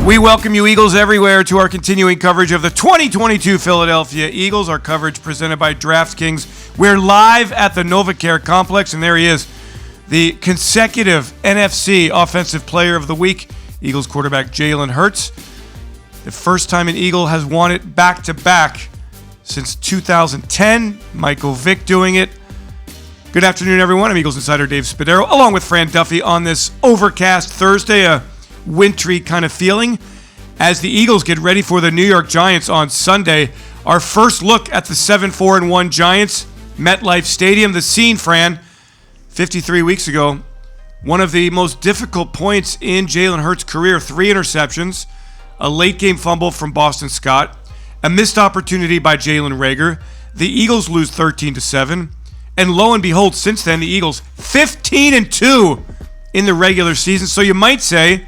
We welcome you, Eagles everywhere, to our continuing coverage of the 2022 Philadelphia Eagles. Our coverage presented by Draftkings. We're live at the NovaCare Complex, and there he is, the consecutive NFC Offensive Player of the Week, Eagles quarterback Jalen Hurts. The first time an Eagle has won it back-to-back since 2010. Michael Vick doing it. Good afternoon, everyone. I'm Eagles insider Dave Spadaro, along with Fran Duffy on this overcast Thursday, a wintry kind of feeling as the Eagles get ready for the New York Giants on Sunday. Our first look at the 7-4-1 Giants, MetLife Stadium. The scene, Fran, 53 weeks ago, one of the most difficult points in Jalen Hurts' career. 3 interceptions, a late game fumble from Boston Scott, a missed opportunity by Jalen Reagor. The Eagles lose 13-7, and lo and behold, since then, the Eagles 15-2 in the regular season. So you might say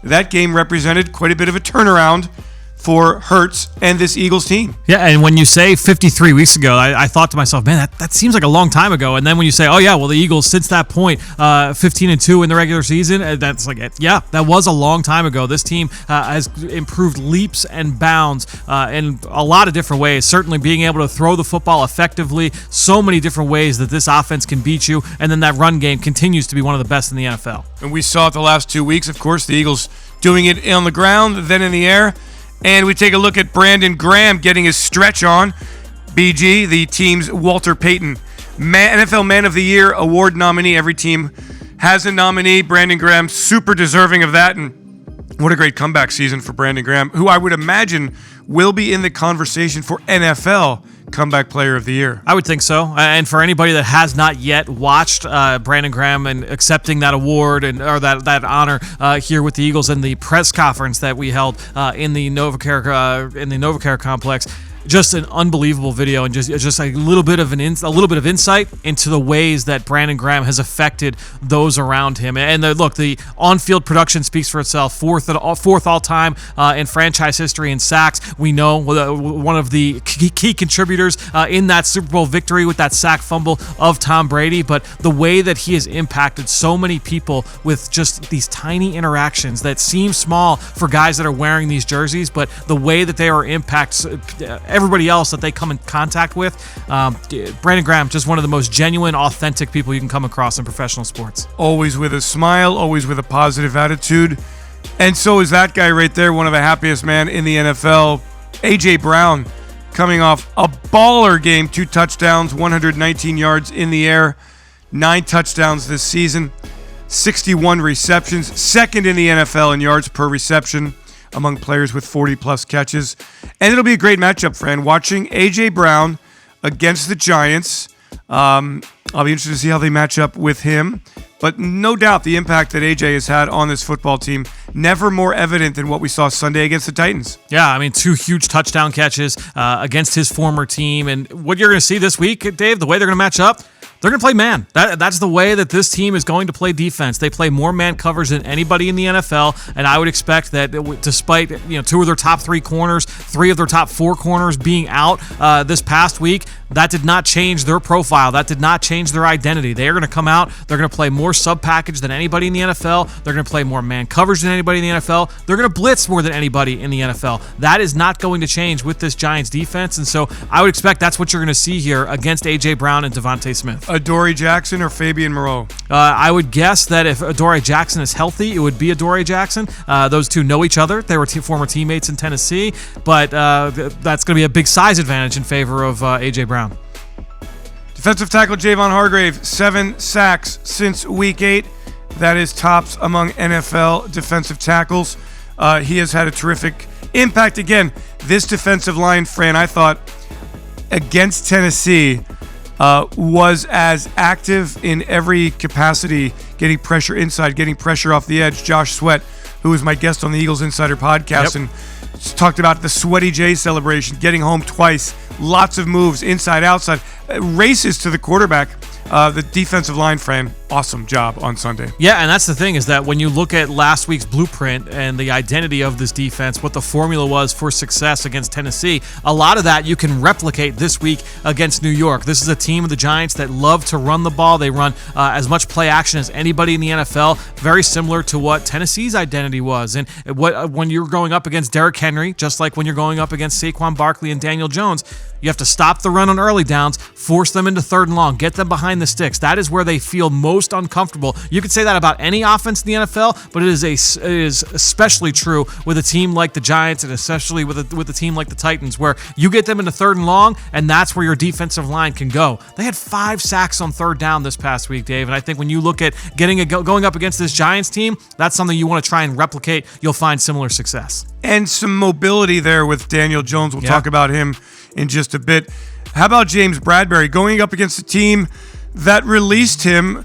that game represented quite a bit of a turnaround for Hurts and this Eagles team. Yeah, and when you say 53 weeks ago, I thought to myself, man, that seems like a long time ago. And then when you say, oh yeah, well the Eagles since that point, 15-2 in the regular season, that's like, yeah, that was a long time ago. This team has improved leaps and bounds in a lot of different ways. Certainly being able to throw the football effectively, so many different ways that this offense can beat you, and then that run game continues to be one of the best in the NFL. And we saw it the last 2 weeks, of course, the Eagles doing it on the ground, then in the air. And we take a look at Brandon Graham getting his stretch on. BG, the team's Walter Payton NFL Man of the Year award nominee. Every team has a nominee. Brandon Graham, super deserving of that. And what a great comeback season for Brandon Graham, who I would imagine will be in the conversation for NFL Comeback Player of the Year. I would think so. And for anybody that has not yet watched Brandon Graham and accepting that award or that honor here with the Eagles in the press conference that we held in the NovaCare complex, just an unbelievable video, and just a little bit of insight into the ways that Brandon Graham has affected those around him. And the on-field production speaks for itself. Fourth all time in franchise history in sacks. We know one of the key contributors in that Super Bowl victory with that sack fumble of Tom Brady. But the way that he has impacted so many people with just these tiny interactions that seem small for guys that are wearing these jerseys, but the way that they are impact everybody else that they come in contact with. Brandon Graham, just one of the most genuine, authentic people you can come across in professional sports. Always with a smile, always with a positive attitude. And so is that guy right there, one of the happiest men in the NFL, A.J. Brown, coming off a baller game, 2 touchdowns, 119 yards in the air, 9 touchdowns this season, 61 receptions, second in the NFL in yards per reception among players with 40-plus catches. And it'll be a great matchup, Fran. Watching A.J. Brown against the Giants. I'll be interested to see how they match up with him. But no doubt the impact that A.J. has had on this football team, never more evident than what we saw Sunday against the Titans. Yeah, I mean, 2 huge touchdown catches against his former team. And what you're going to see this week, Dave, the way they're going to match up, they're going to play man. That's the way that this team is going to play defense. They play more man coverage than anybody in the NFL, and I would expect that despite 2 of their top 3 corners, 3 of their top 4 corners being out this past week, that did not change their profile. That did not change their identity. They are going to come out. They're going to play more sub-package than anybody in the NFL. They're going to play more man coverage than anybody in the NFL. They're going to blitz more than anybody in the NFL. That is not going to change with this Giants defense, and so I would expect that's what you're going to see here against A.J. Brown and DeVonta Smith. Adoree Jackson or Fabian Moreau? I would guess that if Adoree Jackson is healthy, it would be Adoree Jackson. Those two know each other. They were former teammates in Tennessee, but that's going to be a big size advantage in favor of A.J. Brown. Defensive tackle Javon Hargrave, 7 sacks since Week 8. That is tops among NFL defensive tackles. He has had a terrific impact. Again, this defensive line, Fran, I thought, against Tennessee, was as active in every capacity, getting pressure inside, getting pressure off the edge. Josh Sweat, who was my guest on the Eagles Insider podcast, and talked about the Sweaty J celebration, getting home twice, lots of moves, inside, outside, races to the quarterback. The defensive line, Fran, awesome job on Sunday. Yeah, and that's the thing is that when you look at last week's blueprint and the identity of this defense, what the formula was for success against Tennessee, a lot of that you can replicate this week against New York. This is a team of the Giants that love to run the ball. They run as much play action as anybody in the NFL, very similar to what Tennessee's identity was. And when you're going up against Derrick Henry, just like when you're going up against Saquon Barkley and Daniel Jones, you have to stop the run on early downs, force them into 3rd and long, get them behind the sticks. That is where they feel most uncomfortable. You could say that about any offense in the NFL, but it is especially true with a team like the Giants and especially with a team like the Titans, where you get them into 3rd and long, and that's where your defensive line can go. They had 5 sacks on 3rd down this past week, Dave, and I think when you look at going up against this Giants team, that's something you want to try and replicate. You'll find similar success. And some mobility there with Daniel Jones. We'll talk about him in just a bit. How about James Bradberry going up against a team that released him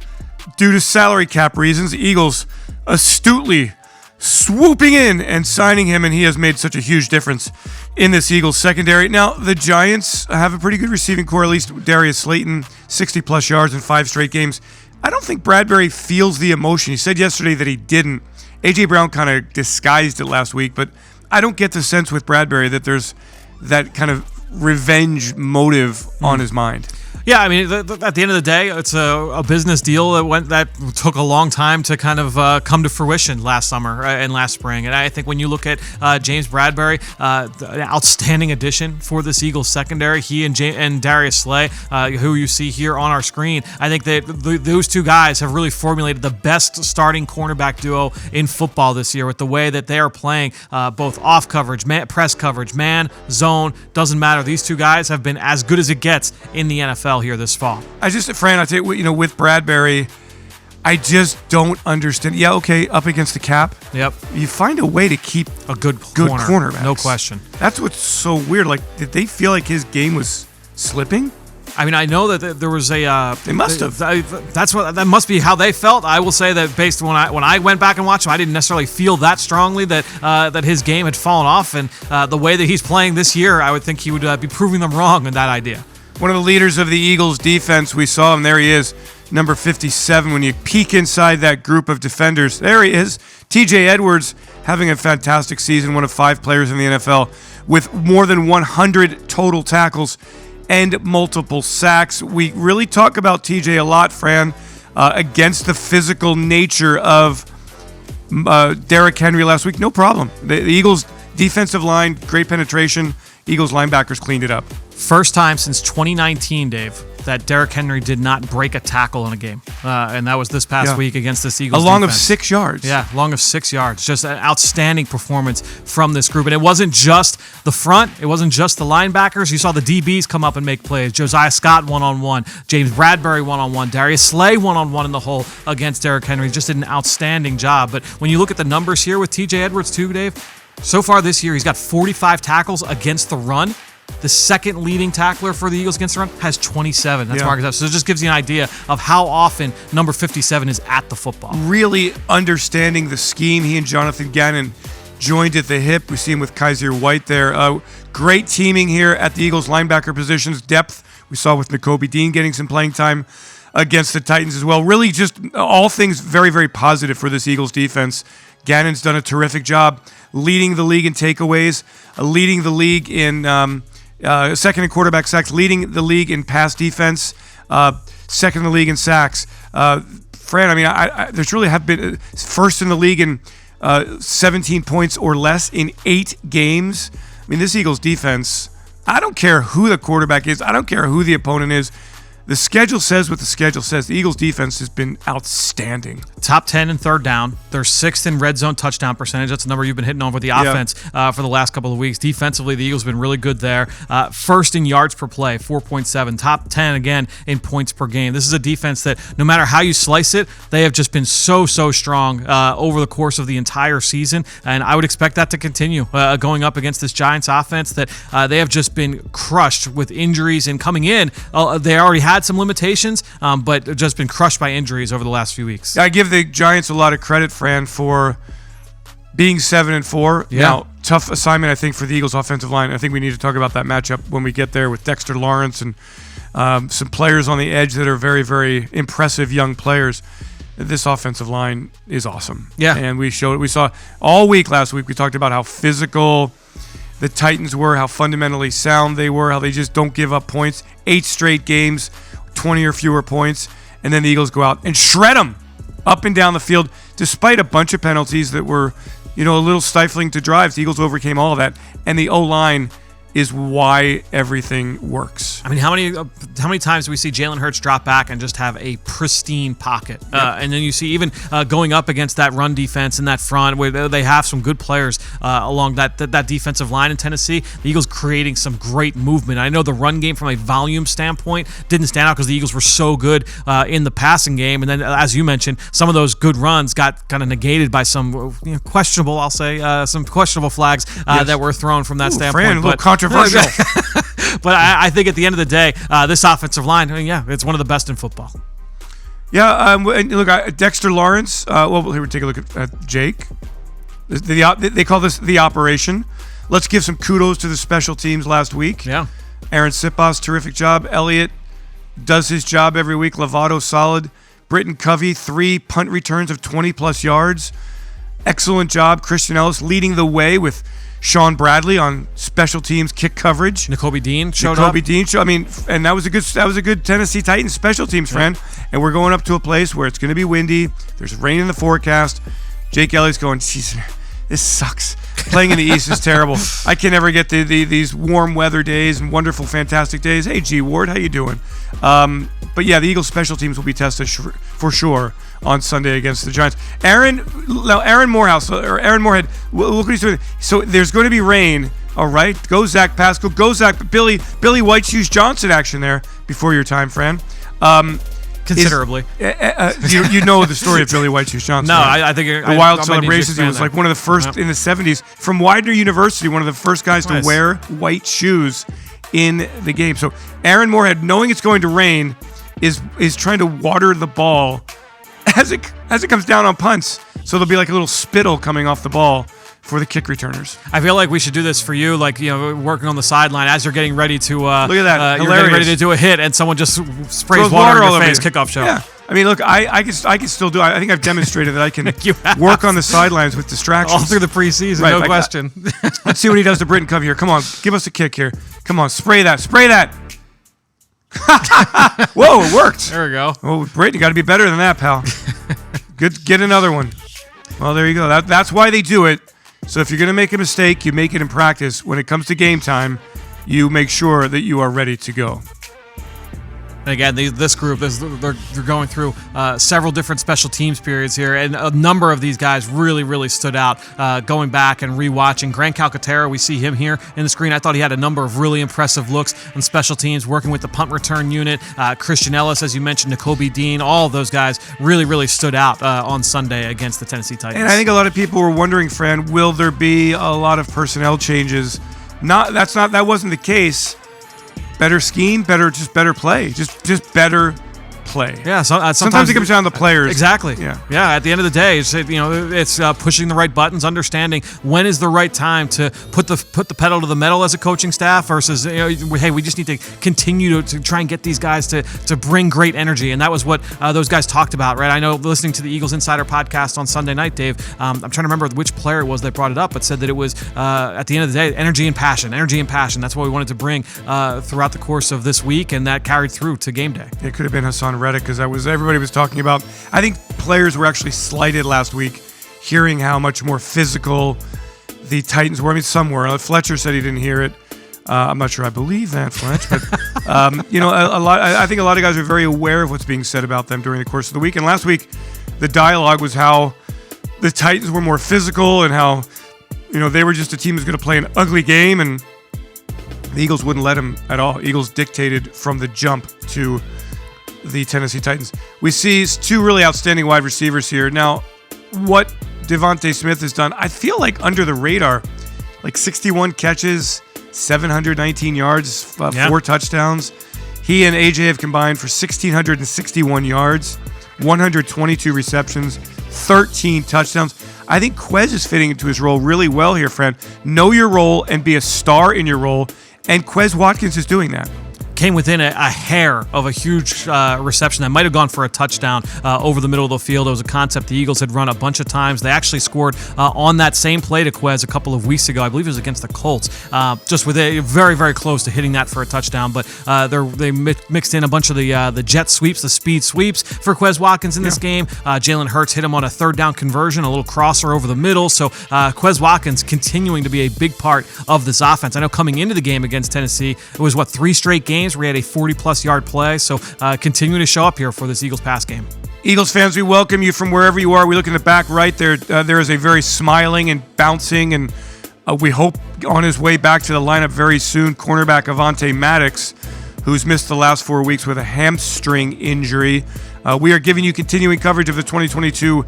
due to salary cap reasons? Eagles astutely swooping in and signing him, and he has made such a huge difference in this Eagles secondary. Now, the Giants have a pretty good receiving core, at least Darius Slayton, 60-plus yards in 5 straight games. I don't think Bradberry feels the emotion. He said yesterday that he didn't. A.J. Brown kind of disguised it last week, but I don't get the sense with Bradberry that there's that kind of revenge motive on his mind. Yeah, I mean, at the end of the day, it's a business deal that took a long time to kind of come to fruition last summer and last spring. And I think when you look at James Bradberry, the outstanding addition for this Eagles secondary, he and Darius Slay, who you see here on our screen, I think that those two guys have really formulated the best starting cornerback duo in football this year with the way that they are playing both off coverage, press coverage, man, zone, doesn't matter. These two guys have been as good as it gets in the NFL here this fall. Fran, I tell you, with Bradberry, I just don't understand. Yeah, okay, up against the cap. Yep. You find a way to keep a good cornerbacks. No question. That's what's so weird. Like, did they feel like his game was slipping? I mean, I know that there was a. They must have. That must be how they felt. I will say that based on when I went back and watched him, I didn't necessarily feel that strongly that his game had fallen off, and the way that he's playing this year, I would think he would be proving them wrong in that idea. One of the leaders of the Eagles defense, we saw him. There he is, number 57. When you peek inside that group of defenders, there he is. TJ Edwards having a fantastic season, one of 5 players in the NFL with more than 100 total tackles and multiple sacks. We really talk about TJ a lot, Fran, against the physical nature of Derrick Henry last week. No problem. The Eagles defensive line, great penetration. Eagles linebackers cleaned it up. First time since 2019, Dave, that Derrick Henry did not break a tackle in a game. And that was this past week against this Eagles defense. A long defense. of 6 yards. Yeah, long of 6 yards. Just an outstanding performance from this group. And it wasn't just the front. It wasn't just the linebackers. You saw the DBs come up and make plays. Josiah Scott one-on-one. James Bradberry one-on-one. Darius Slay one-on-one in the hole against Derrick Henry. Just did an outstanding job. But when you look at the numbers here with TJ Edwards too, Dave, so far this year he's got 45 tackles against the run. The second leading tackler for the Eagles against the run has 27. That's Marcus. So it just gives you an idea of how often number 57 is at the football. Really understanding the scheme. He and Jonathan Gannon joined at the hip. We see him with Kaiser White there. Great teaming here at the Eagles linebacker positions. Depth we saw with Nakobe Dean getting some playing time against the Titans as well. Really just all things very, very positive for this Eagles defense. Gannon's done a terrific job leading the league in takeaways, leading the league in second in quarterback sacks, leading the league in pass defense, second in the league in sacks. Fran, I mean, there's really have been first in the league in 17 points or less in 8 games. I mean, this Eagles defense, I don't care who the quarterback is. I don't care who the opponent is. The schedule says what the schedule says. The Eagles defense has been outstanding. Top 10 in 3rd down. They're 6th in red zone touchdown percentage. That's a number you've been hitting on with the offense for the last couple of weeks. Defensively, the Eagles have been really good there. First in yards per play, 4.7. Top 10 again in points per game. This is a defense that no matter how you slice it, they have just been so strong over the course of the entire season. And I would expect that to continue going up against this Giants offense that they have just been crushed with injuries and coming in. They already had some limitations, but just been crushed by injuries over the last few weeks. I give the Giants a lot of credit, Fran, for being 7-4. Yeah. Now, tough assignment, I think, for the Eagles offensive line. I think we need to talk about that matchup when we get there with Dexter Lawrence and some players on the edge that are very, very impressive young players. This offensive line is awesome. Yeah. And we saw all week last week, we talked about how physical the Titans were, how fundamentally sound they were, how they just don't give up points. 8 straight games, 20 or fewer points, and then the Eagles go out and shred them up and down the field, despite a bunch of penalties that were, a little stifling to drives. The Eagles overcame all of that, and the O-line is why everything works. I mean, how many times do we see Jalen Hurts drop back and just have a pristine pocket? Yep. And then you see even going up against that run defense in that front, where they have some good players along that defensive line in Tennessee. The Eagles creating some great movement. I know the run game from a volume standpoint didn't stand out because the Eagles were so good in the passing game. And then, as you mentioned, some of those good runs got kind of negated by some questionable, I'll say, some questionable flags that were thrown from that standpoint. Fran, a little controversial. But I think at the end of the day, this offensive line, it's one of the best in football. Yeah, and look, Dexter Lawrence. Here we take a look at Jake. They call this the operation. Let's give some kudos to the special teams last week. Yeah. Aaron Sipos, terrific job. Elliott does his job every week. Lovato, solid. Britton Covey, 3 punt returns of 20-plus yards. Excellent job. Christian Ellis leading the way with Sean Bradley on special teams kick coverage. Nakobe Dean showed up. And that was a good Tennessee Titans special teams, friend. And we're going up to a place where it's going to be windy. There's rain in the forecast. Jake Elliott's going, "Jeez, this sucks. Playing in the East is terrible. I can never get these warm weather days and wonderful, fantastic days." Hey, G Ward, how you doing? But yeah, the Eagles special teams will be tested for sure on Sunday against the Giants. Aaron Moorhead, look what he's doing. So there's going to be rain. All right, go Zach Pascal, go Billy White Shoes Johnson action there before your time, Fran. Considerably. You know the story of Billy White Shoes Johnson. No, right? I think the Wild Celebrations. He was like one of the first in the 70s from Widener University, one of the first guys to wear white shoes in the game. So Aaron Moorhead, knowing it's going to rain, is trying to water the ball as it comes down on punts. So there'll be like a little spittle coming off the ball for the kick returners. I feel like we should do this for you, like, working on the sideline as you're getting ready to look at that. You're getting ready to do a hit and someone just sprays water in your face. Kickoff show. Yeah. I mean, look, I can still do it. I think I've demonstrated that I can work on the sidelines with distractions. All through the preseason, right, no question. Let's see what he does to Britton Covey here. Come on, give us a kick here. Come on, spray that. Whoa, it worked. There we go. Oh, Britton, you got to be better than that, pal. Good, get another one. Well, there you go. That's why they do it. So if you're going to make a mistake, you make it in practice. When it comes to game time, you make sure that you are ready to go. And again, this group, they're going through several different special teams periods here, and a number of these guys really, really stood out going back and rewatching. Grant Calcaterra, we see him here in the screen. I thought he had a number of really impressive looks on special teams, working with the punt return unit. Christian Ellis, as you mentioned, Nakobe Dean, all of those guys really, really stood out on Sunday against the Tennessee Titans. And I think a lot of people were wondering, Fran, will there be a lot of personnel changes? That wasn't the case. Better scheme, better play, just better play. Yeah, sometimes it comes down to players. Exactly. Yeah. At the end of the day, it's pushing the right buttons, understanding when is the right time to put the pedal to the metal as a coaching staff versus hey, we just need to continue to try and get these guys to bring great energy, and that was what those guys talked about, right? I know listening to the Eagles Insider podcast on Sunday night, Dave. I'm trying to remember which player it was that brought it up, but said that it was at the end of the day, energy and passion. That's what we wanted to bring throughout the course of this week, and that carried through to game day. It could have been Hassan Reddick, because everybody was talking about. I think players were actually slighted last week, hearing how much more physical the Titans were. I mean, some were. Fletcher said he didn't hear it. I'm not sure I believe that, Fletch, but a lot. I think a lot of guys are very aware of what's being said about them during the course of the week. And last week, the dialogue was how the Titans were more physical and how they were just a team that's going to play an ugly game, and the Eagles wouldn't let them at all. Eagles dictated from the jump to the Tennessee Titans. We see 2 really outstanding wide receivers here. Now, what DeVonta Smith has done, I feel like under the radar, like 61 catches, 719 yards, 4 touchdowns. He and AJ have combined for 1,661 yards, 122 receptions, 13 touchdowns. I think Quez is fitting into his role really well here, Fran. Know your role and be a star in your role, and Quez Watkins is doing that. came within a hair of a huge reception that might have gone for a touchdown over the middle of the field. It was a concept the Eagles had run a bunch of times. They actually scored on that same play to Quez a couple of weeks ago. I believe it was against the Colts. Just with a very, very close to hitting that for a touchdown, but they mixed in a bunch of the jet sweeps, the speed sweeps for Quez Watkins in this game. Jalen Hurts hit him on a third down conversion, a little crosser over the middle. So Quez Watkins continuing to be a big part of this offense. I know coming into the game against Tennessee, it was 3 straight games where he had a 40-plus yard play. So continuing to show up here for this Eagles pass game. Eagles fans, we welcome you from wherever you are. We look in the back right there. There is a very smiling and bouncing, and we hope on his way back to the lineup very soon, cornerback Avante Maddox, who's missed the last 4 weeks with a hamstring injury. We are giving you continuing coverage of the 2022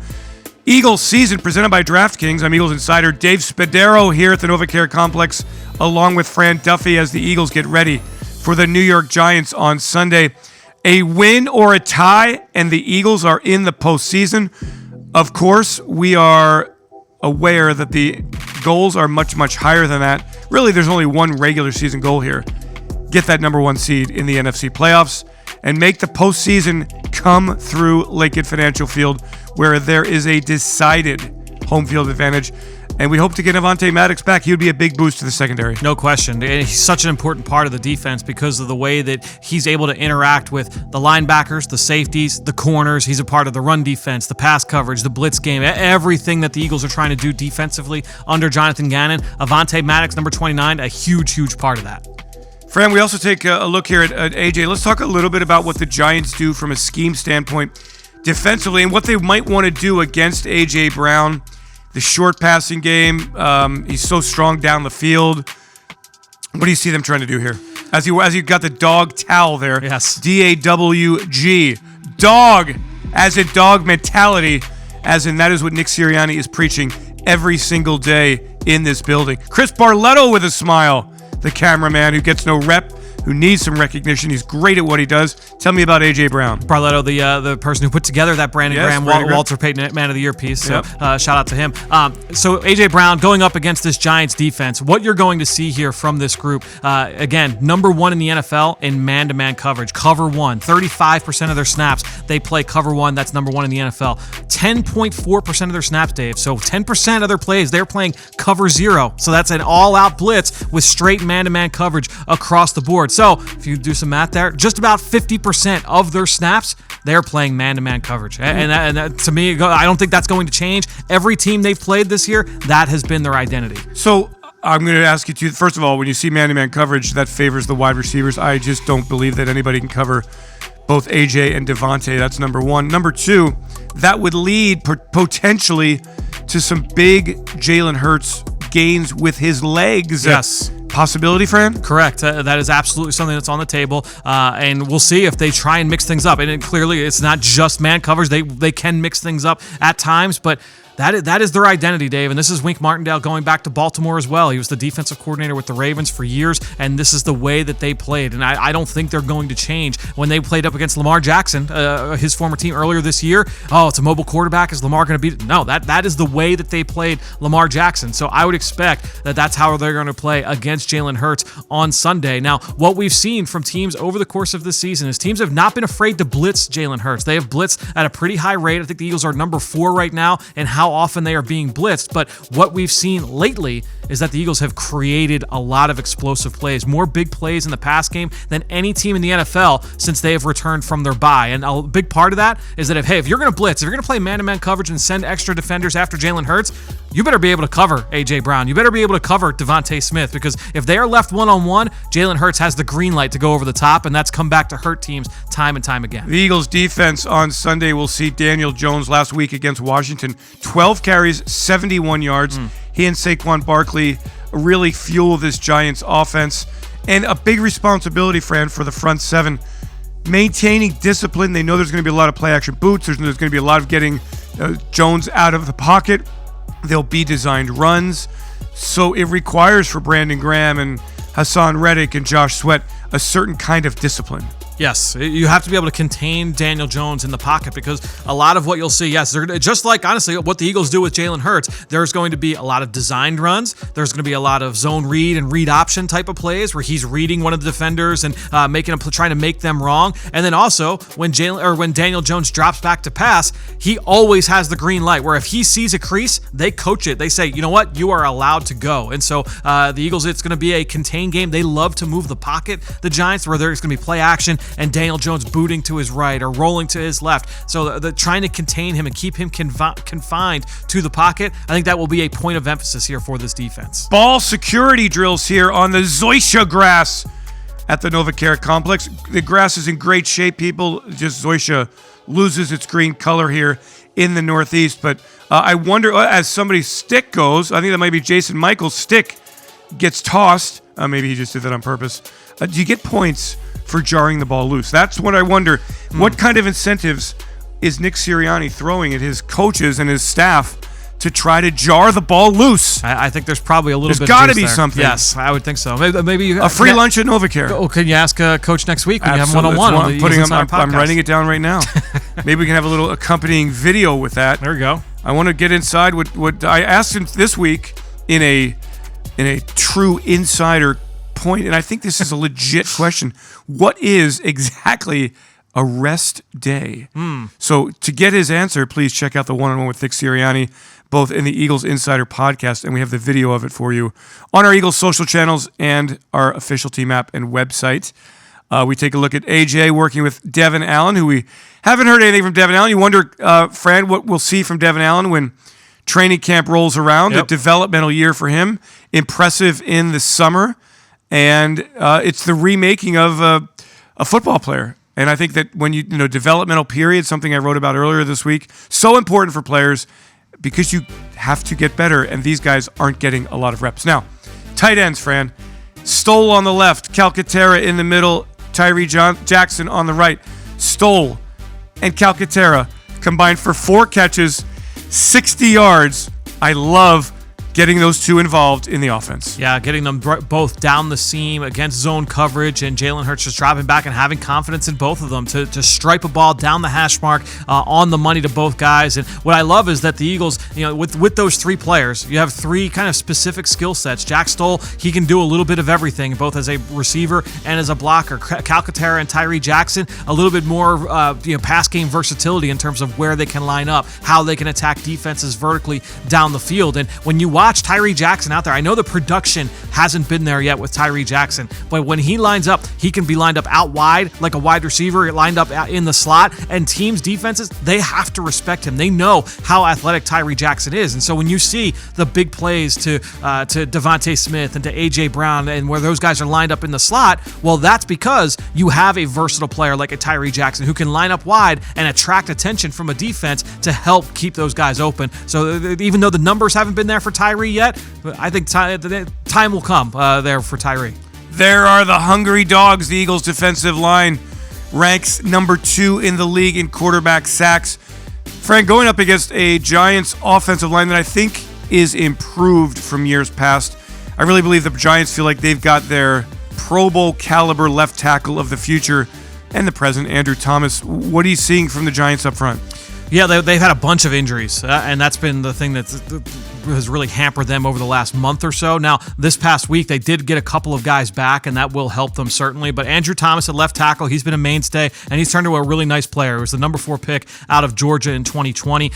Eagles season presented by Draftkings. I'm Eagles insider Dave Spadaro here at the NovaCare Complex, along with Fran Duffy as the Eagles get ready for the New York Giants on Sunday. A win or a tie, and the Eagles are in the postseason. Of course, we are aware that the goals are much, much higher than that. Really, there's only one regular season goal here. Get that number 1 seed in the NFC playoffs and make the postseason come through Lakewood Financial Field, where there is a decided home field advantage. And we hope to get Avante Maddox back. He would be a big boost to the secondary. No question. He's such an important part of the defense because of the way that he's able to interact with the linebackers, the safeties, the corners. He's a part of the run defense, the pass coverage, the blitz game, everything that the Eagles are trying to do defensively under Jonathan Gannon. Avante Maddox, number 29, a huge, huge part of that. Fran, we also take a look here at AJ. Let's talk a little bit about what the Giants do from a scheme standpoint defensively and what they might want to do against AJ Brown. The short passing game, he's so strong down the field. What do you see them trying to do here? As you got the dog towel there. Yes. D-A-W-G. Dog, as in dog mentality, as in that is what Nick Sirianni is preaching every single day in this building. Chris Barletto with a smile, the cameraman who gets no rep, who needs some recognition. He's great at what he does. Tell me about A.J. Brown. Barletto, the person who put together that Brandon Graham, Walter Payton Man of the Year piece. So shout out to him. So A.J. Brown going up against this Giants defense. What you're going to see here from this group, again, number 1 in the NFL in man-to-man coverage. Cover 1. 35% of their snaps, they play cover 1. That's number 1 in the NFL. 10.4% of their snaps, Dave. So 10% of their plays, they're playing cover 0. So that's an all-out blitz with straight man-to-man coverage across the board. So if you do some math there, just about 50% of their snaps, they're playing man-to-man coverage. And that, to me, I don't think that's going to change. Every team they've played this year, that has been their identity. So I'm going to ask you to, first of all, when you see man-to-man coverage, that favors the wide receivers. I just don't believe that anybody can cover both AJ and DeVonta. That's number 1. Number 2, that would lead potentially to some big Jalen Hurts gains with his legs. Yes. Possibility, Fran? Correct. That is absolutely something that's on the table, and we'll see if they try and mix things up. And clearly, it's not just man coverage. They can mix things up at times, but that is their identity, Dave. And this is Wink Martindale going back to Baltimore as well. He was the defensive coordinator with the Ravens for years, and this is the way that they played. And I don't think they're going to change. When they played up against Lamar Jackson, his former team earlier this year, it's a mobile quarterback. Is Lamar going to beat it? No, that is the way that they played Lamar Jackson. So I would expect that that's how they're going to play against Jalen Hurts on Sunday. Now, what we've seen from teams over the course of this season is teams have not been afraid to blitz Jalen Hurts. They have blitzed at a pretty high rate. I think the Eagles are number 4 right now in how often they are being blitzed. But what we've seen lately is that the Eagles have created a lot of explosive plays, more big plays in the pass game than any team in the NFL since they have returned from their bye. And a big part of that is that if you're going to blitz, if you're going to play man-to-man coverage and send extra defenders after Jalen Hurts, you better be able to cover A.J. Brown. You better be able to cover DeVonta Smith, because if they are left one-on-one, Jalen Hurts has the green light to go over the top, and that's come back to hurt teams time and time again. The Eagles defense on Sunday will see Daniel Jones last week against Washington. 12 carries, 71 yards. He and Saquon Barkley really fuel this Giants offense. And a big responsibility, Fran, for the front seven. Maintaining discipline. They know there's going to be a lot of play-action boots. There's going to be a lot of getting Jones out of the pocket. There'll be designed runs. So it requires for Brandon Graham and Hassan Reddick and Josh Sweat a certain kind of discipline. Yes, you have to be able to contain Daniel Jones in the pocket because a lot of what you'll see, yes, they're just like, honestly, what the Eagles do with Jalen Hurts, there's going to be a lot of designed runs. There's going to be a lot of zone read and read option type of plays where he's reading one of the defenders and trying to make them wrong. And then also when Daniel Jones drops back to pass, he always has the green light where if he sees a crease, they coach it. They say, you know what, you are allowed to go. And so the Eagles, it's going to be a contained game. They love to move the pocket, the Giants, where there's going to be play action and Daniel Jones booting to his right or rolling to his left. So the trying to contain him and keep him confined to the pocket, I think that will be a point of emphasis here for this defense. Ball security drills here on the Zoysia grass at the NovaCare complex. The grass is in great shape, people. Just Zoysia loses its green color here in the Northeast. But I wonder, as somebody's stick goes, I think that might be Jason Michael's stick gets tossed. Maybe he just did that on purpose. Do you get points for jarring the ball loose? That's what I wonder. What kind of incentives is Nick Sirianni throwing at his coaches and his staff to try to jar the ball loose? I think there's probably a little bit. There's got to be there. something. Yes, I would think so. Maybe a free lunch at NovaCare. Oh, can you ask Coach next week when Absolutely. you have one-on-one? I'm writing it down right now. Maybe we can have a little accompanying video with that. There we go. I want to get inside what I asked him this week in a true insider point, and I think this is a legit question. What is exactly a rest day? So to get his answer, please check out the one-on-one with Nick Sirianni, both in the Eagles Insider podcast, and we have the video of it for you on our Eagles social channels and our official team app and website. We take a look at AJ working with Devin Allen, who we haven't heard anything from Devin Allen. You wonder, Fran, what we'll see from Devin Allen when training camp rolls around. Yep. A developmental year for him. Impressive in the summer. And it's the remaking of a football player. And I think that when developmental period, something I wrote about earlier this week, so important for players because you have to get better, and these guys aren't getting a lot of reps. Now, tight ends, Fran. Stoll on the left, Calcaterra in the middle, Tyree Jackson on the right. Stoll and Calcaterra combined for 4 catches, 60 yards. I love getting those two involved in the offense. Yeah, getting them both down the seam against zone coverage, and Jalen Hurts just dropping back and having confidence in both of them to stripe a ball down the hash mark on the money to both guys. And what I love is that the Eagles, with those 3 players, you have 3 kind of specific skill sets. Jack Stoll, he can do a little bit of everything, both as a receiver and as a blocker. Calcaterra and Tyree Jackson, a little bit more pass game versatility in terms of where they can line up, how they can attack defenses vertically down the field. And when you watch Tyree Jackson out there, I know the production hasn't been there yet with Tyree Jackson, but when he lines up, he can be lined up out wide like a wide receiver, lined up in the slot, and teams' defenses, they have to respect him. They know how athletic Tyree Jackson is. And so when you see the big plays to DeVonta Smith and to A.J. Brown, and where those guys are lined up in the slot, well, that's because you have a versatile player like a Tyree Jackson who can line up wide and attract attention from a defense to help keep those guys open. So even though the numbers haven't been there for Tyree yet, I think time will come there for Tyree. There are the hungry dogs. The Eagles' defensive line ranks number 2 in the league in quarterback sacks. Frank, going up against a Giants offensive line that I think is improved from years past. I really believe the Giants feel like they've got their Pro Bowl caliber left tackle of the future and the present, Andrew Thomas. What are you seeing from the Giants up front? Yeah, they've had a bunch of injuries, and that's been the thing that has really hampered them over the last month or so. Now, this past week, they did get a couple of guys back, and that will help them certainly. But Andrew Thomas at left tackle, he's been a mainstay, and he's turned into a really nice player. He was the number 4 pick out of Georgia in 2020.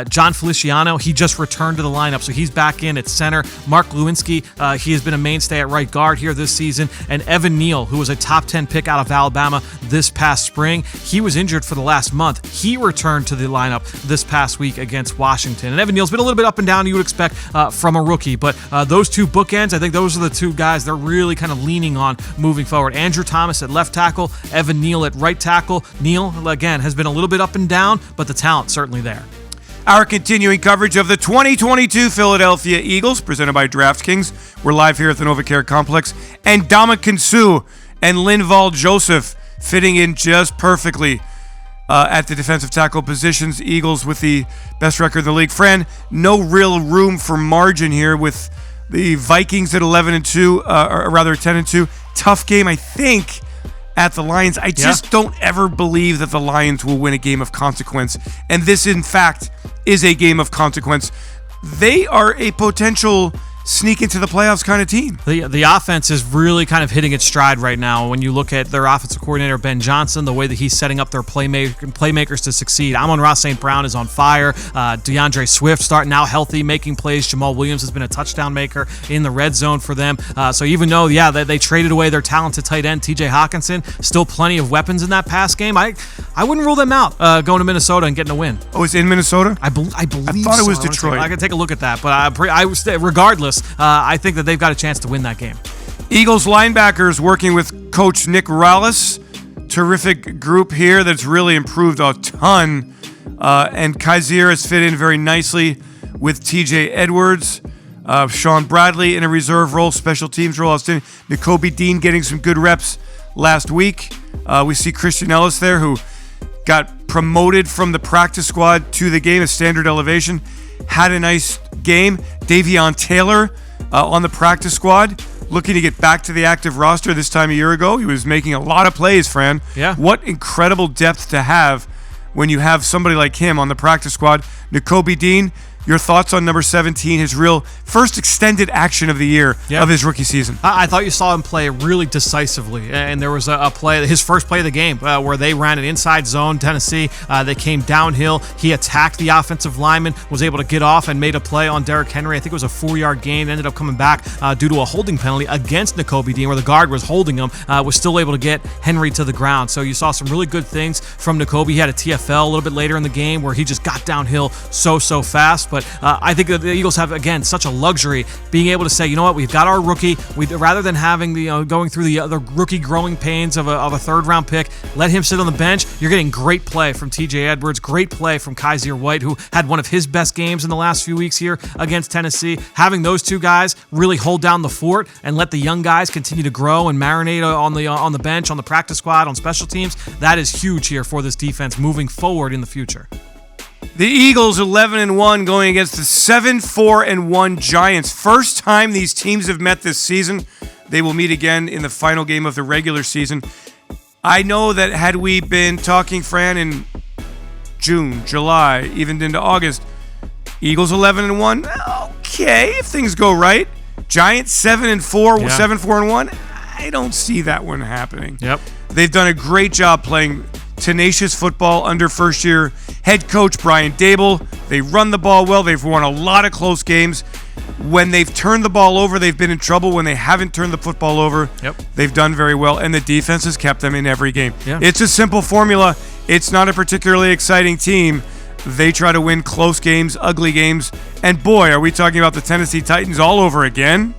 John Feliciano, he just returned to the lineup, so he's back in at center. Mark Lewinsky, he has been a mainstay at right guard here this season. And Evan Neal, who was a top 10 pick out of Alabama this past spring, he was injured for the last month. He returned to the lineup this past week against Washington. And Evan Neal's been a little bit up and down, you would expect from a rookie. But those 2 bookends, I think those are the 2 guys they're really kind of leaning on moving forward. Andrew Thomas at left tackle, Evan Neal at right tackle. Neal, again, has been a little bit up and down, but the talent's certainly there. Our continuing coverage of the 2022 Philadelphia Eagles, presented by Draftkings. We're live here at the NovaCare Complex. And Ndamukong Suh and Linval Joseph fitting in just perfectly at the defensive tackle positions. Eagles with the best record in the league. Fran, no real room for margin here with the Vikings at 11-2, or rather 10-2. Tough game, I think, at the Lions. I just don't ever believe that the Lions will win a game of consequence. And this, in fact, is a game of consequence. They are a potential sneak into the playoffs kind of team. The offense is really kind of hitting its stride right now. When you look at their offensive coordinator, Ben Johnson, the way that he's setting up their playmakers to succeed. Amon-Ra St. Brown is on fire. DeAndre Swift starting now healthy, making plays. Jamal Williams has been a touchdown maker in the red zone for them. So even though, they traded away their talented tight end, TJ Hawkinson, still plenty of weapons in that pass game. I wouldn't rule them out going to Minnesota and getting a win. Oh, it's in Minnesota? I believe I thought it was Detroit. I can take a look at that, but regardless, I think that they've got a chance to win that game. Eagles linebackers working with Coach Nick Rallis. Terrific group here that's really improved a ton. And Kaiser has fit in very nicely with TJ Edwards. Sean Bradley in a reserve role, special teams role. Nakobe Dean getting some good reps last week. We see Christian Ellis there, who got promoted from the practice squad to the game, a standard elevation. Had a nice game. Davion Taylor on the practice squad, looking to get back to the active roster. This time a year ago, he was making a lot of plays, Fran. Yeah. What incredible depth to have when you have somebody like him on the practice squad. Nakobe Dean, your thoughts on number 17, his real first extended action of the year of his rookie season? I thought you saw him play really decisively, and there was a play, his first play of the game, where they ran an inside zone, Tennessee. They came downhill. He attacked the offensive lineman, was able to get off and made a play on Derrick Henry. I think it was a 4-yard gain. Ended up coming back due to a holding penalty against Nakobe Dean, where the guard was holding him, was still able to get Henry to the ground. So you saw some really good things from Nakobe. He had a TFL a little bit later in the game where he just got downhill so fast. But I think that the Eagles have, again, such a luxury being able to say, you know what, we've got our rookie. Rather than having the going through the rookie growing pains of a third-round pick, let him sit on the bench. You're getting great play from TJ Edwards, great play from Kaiser White, who had one of his best games in the last few weeks here against Tennessee. Having those two guys really hold down the fort and let the young guys continue to grow and marinate on the bench, on the practice squad, on special teams, that is huge here for this defense moving forward in the future. The Eagles 11-1 going against the 7-4-1 Giants. First time these teams have met this season. They will meet again in the final game of the regular season. I know that had we been talking, Fran, in June, July, even into August, Eagles 11-1, okay, if things go right. Giants 7-4, 7-4-1. I don't see that one happening. Yep. They've done a great job playing tenacious football under first-year head coach Brian Dable. They run the ball well. They've won a lot of close games. When they've turned the ball over, they've been in trouble. When they haven't turned the football over, they've done very well, and the defense has kept them in every game. Yeah. It's a simple formula. It's not a particularly exciting team. They try to win close games, ugly games, and boy, are we talking about the Tennessee Titans all over again.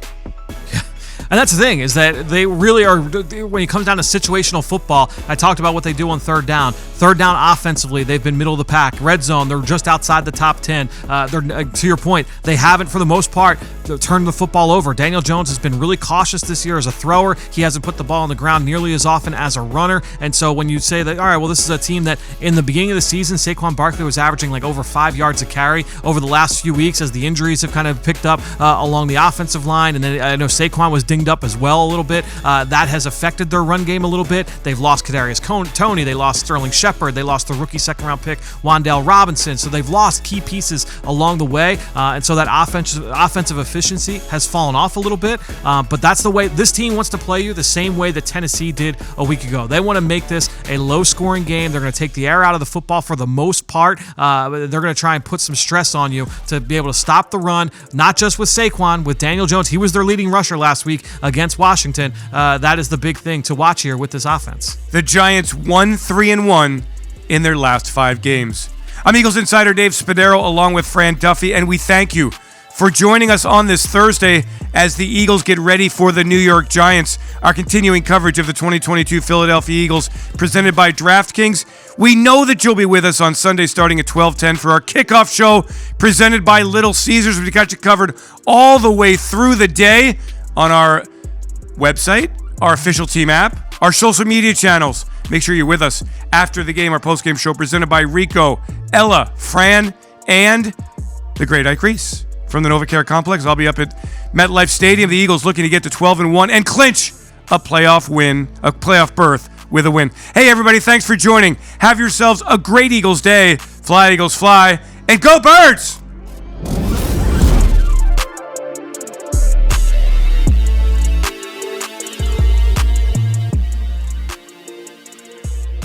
And that's the thing, is that they really are, when it comes down to situational football, I talked about what they do on third down. Third down offensively, they've been middle of the pack. Red zone, they're just outside the top 10. To your point, they haven't, for the most part, turned the football over. Daniel Jones has been really cautious this year as a thrower. He hasn't put the ball on the ground nearly as often as a runner. And so when you say that, all right, well, this is a team that in the beginning of the season, Saquon Barkley was averaging like over 5 yards a carry over the last few weeks as the injuries have kind of picked up along the offensive line. And then I know Saquon was dinged up as well a little bit. That has affected their run game a little bit. They've lost Kadarius Toney. They lost Sterling Shepard. They lost the rookie second-round pick, Wan'Dale Robinson. So they've lost key pieces along the way. And so that offensive efficiency has fallen off a little bit. But that's the way this team wants to play you, the same way that Tennessee did a week ago. They want to make this a low-scoring game. They're going to take the air out of the football for the most part. They're going to try and put some stress on you to be able to stop the run, not just with Saquon, with Daniel Jones. He was their leading rusher last week against Washington. That is the big thing to watch here with this offense. The Giants 1-3-1 in their last 5 games. I'm Eagles insider Dave Spadaro along with Fran Duffy, and we thank you for joining us on this Thursday as the Eagles get ready for the New York Giants. Our continuing coverage of the 2022 Philadelphia Eagles presented by Draftkings. We know that you'll be with us on Sunday starting at 12:10 for our kickoff show presented by Little Caesars. We've got you covered all the way through the day on our website, our official team app, our social media channels. Make sure you're with us after the game. Our post-game show presented by Rico, Ella, Fran, and the great Ike Reese from the NovaCare Complex. I'll be up at MetLife Stadium. The Eagles looking to get to 12-1 and clinch a playoff berth with a win. Hey, everybody, thanks for joining. Have yourselves a great Eagles day. Fly, Eagles, fly, and go Birds!